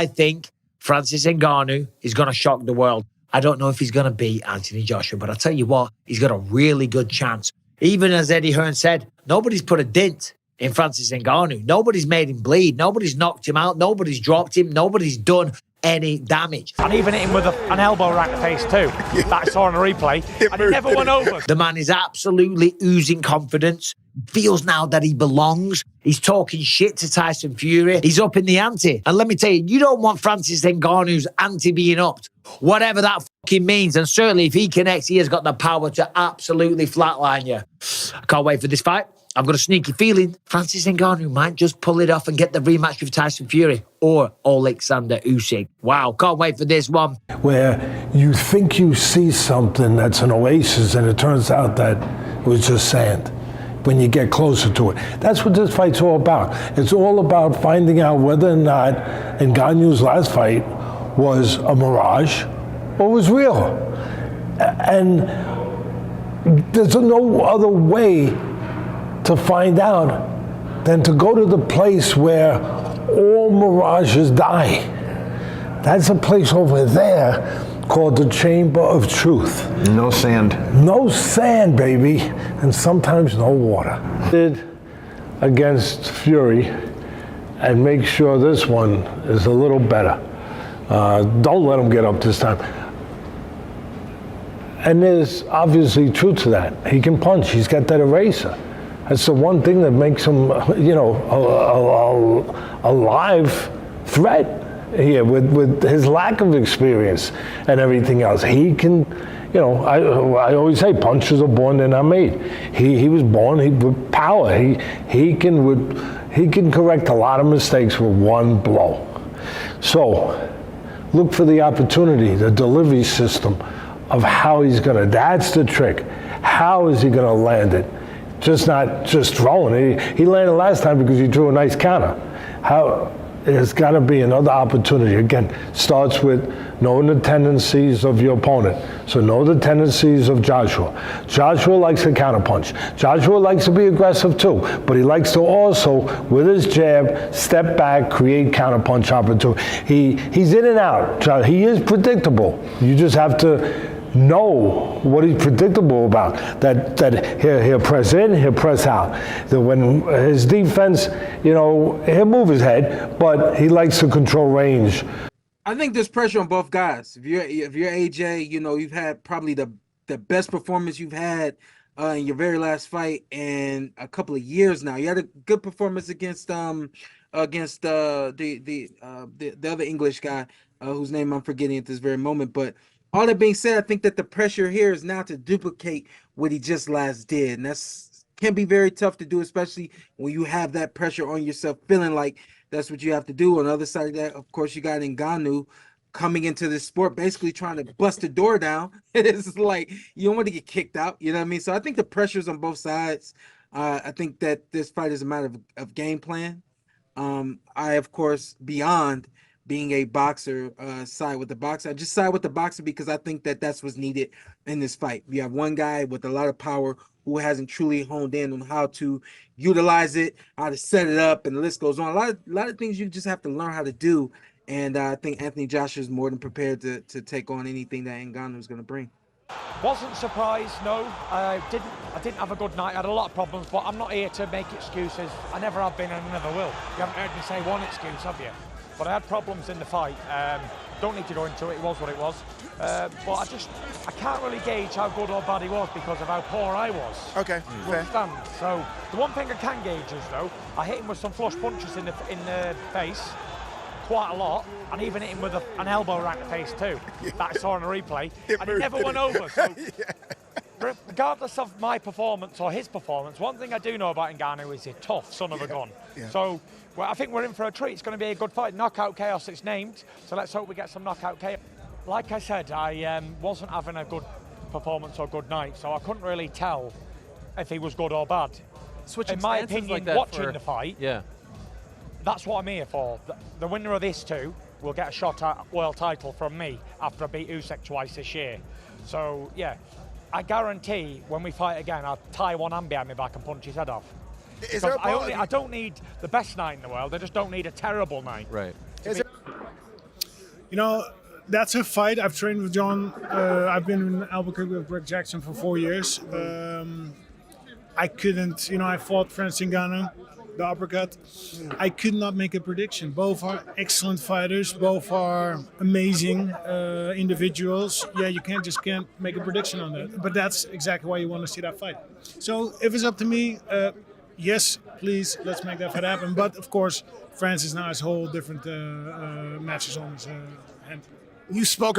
I think Francis Ngannou is going to shock the world. I don't know if he's going to beat Anthony Joshua, but I'll tell you what, he's got a really good chance. Even as Eddie Hearn said, nobody's put a dent in Francis Ngannou. Nobody's made him bleed. Nobody's knocked him out. Nobody's dropped him. Nobody's done any damage. And even hit him with an elbow right in the face too. That I saw on a replay. And he never went over. The man is absolutely oozing confidence. Feels now that he belongs. He's talking shit to Tyson Fury. He's up in the ante. And let me tell you, you don't want Francis Ngannou's ante being upped. Whatever that fucking means. And certainly if he connects, he has got the power to absolutely flatline you. I can't wait for this fight. I've got a sneaky feeling Francis Ngannou might just pull it off and get the rematch with Tyson Fury or Alexander Usyk. Wow, can't wait for this one. Where you think you see something that's an oasis and it turns out that it was just sand when you get closer to it. That's what this fight's all about. It's all about finding out whether or not Ngannou's last fight was a mirage or was real. And there's no other way to find out than to go to the place where all mirages die. That's a place over there called the Chamber of Truth. No sand. No sand, baby, and sometimes no water. Did against Fury and make sure this one is a little better. Don't let him get up this time. And there's obviously truth to that. He can punch. He's got that eraser. That's the one thing that makes him, you know, a live threat here with his lack of experience and everything else. He can, you know, I always say punches are born, they're not made. He was born with power. He can correct a lot of mistakes with one blow. So look for the opportunity, the delivery system of how he's gonna, that's the trick. How is he gonna land it? Not just throwing. He landed last time because he drew a nice counter. There's got to be another opportunity. Again, starts with knowing the tendencies of your opponent. So know the tendencies of Joshua. Joshua likes to counterpunch. Joshua likes to be aggressive too, but he likes to also, with his jab, step back, create counterpunch opportunity. He's in and out. He is predictable. You just have to know what he's predictable about. That he'll press in, he'll press out. That when his defense, you know, he'll move his head, but he likes to control range. I think there's pressure on both guys. If you're AJ, you know, you've had probably the best performance you've had in your very last fight in a couple of years now. You had a good performance against the other English guy whose name I'm forgetting at this very moment, but all that being said, I think that the pressure here is now to duplicate what he just last did. And that's can be very tough to do, especially when you have that pressure on yourself, feeling like that's what you have to do. On the other side of that, of course, you got Ngannou coming into this sport, basically trying to bust the door down. It's like you don't want to get kicked out, you know what I mean? So I think the pressure's on both sides. I think that this fight is a matter of game plan. I, of course, beyond being a boxer, side with the boxer. I just side with the boxer because I think that that's what's needed in this fight. You have one guy with a lot of power who hasn't truly honed in on how to utilize it, how to set it up, and the list goes on. A lot of things you just have to learn how to do. And I think Anthony Joshua is more than prepared to take on anything that Ngannou is going to bring. Wasn't surprised, no. I didn't have a good night. I had a lot of problems, but I'm not here to make excuses. I never have been and I never will. You haven't heard me say one excuse, have you? But I had problems in the fight. Don't need to go into it. It was what it was. But I can't really gauge how good or bad he was because of how poor I was. Okay, fair. Understand? So the one thing I can gauge is though, I hit him with some flush punches in the face, quite a lot, and even hit him with an elbow right in the face too. That I saw on a replay, and he never went over. So. Yeah. Regardless of my performance or his performance, one thing I do know about Ngannou is he's a tough son of a gun. Yeah. So I think we're in for a treat. It's going to be a good fight. Knockout chaos, it's named. So let's hope we get some knockout chaos. Like I said, I wasn't having a good performance or good night, so I couldn't really tell if he was good or bad. Switching in my opinion, like watching the fight, that's what I'm here for. The winner of this two will get a shot at world title from me after I beat Usyk twice this year. So yeah. I guarantee when we fight again, I'll tie one hand behind my back and punch his head off. I don't need the best night in the world. I just don't need a terrible night. Right. You know, that's a fight. I've trained with John. I've been in Albuquerque with Greg Jackson for 4 years. I couldn't, I fought Francis Ngannou, the uppercut. I could not make a prediction. Both are excellent fighters. Both are amazing individuals. Yeah, you can't make a prediction on that. But that's exactly why you want to see that fight. So if it's up to me, yes, please, let's make that fight happen. But of course, Francis now has whole different matches on his hand. You spoke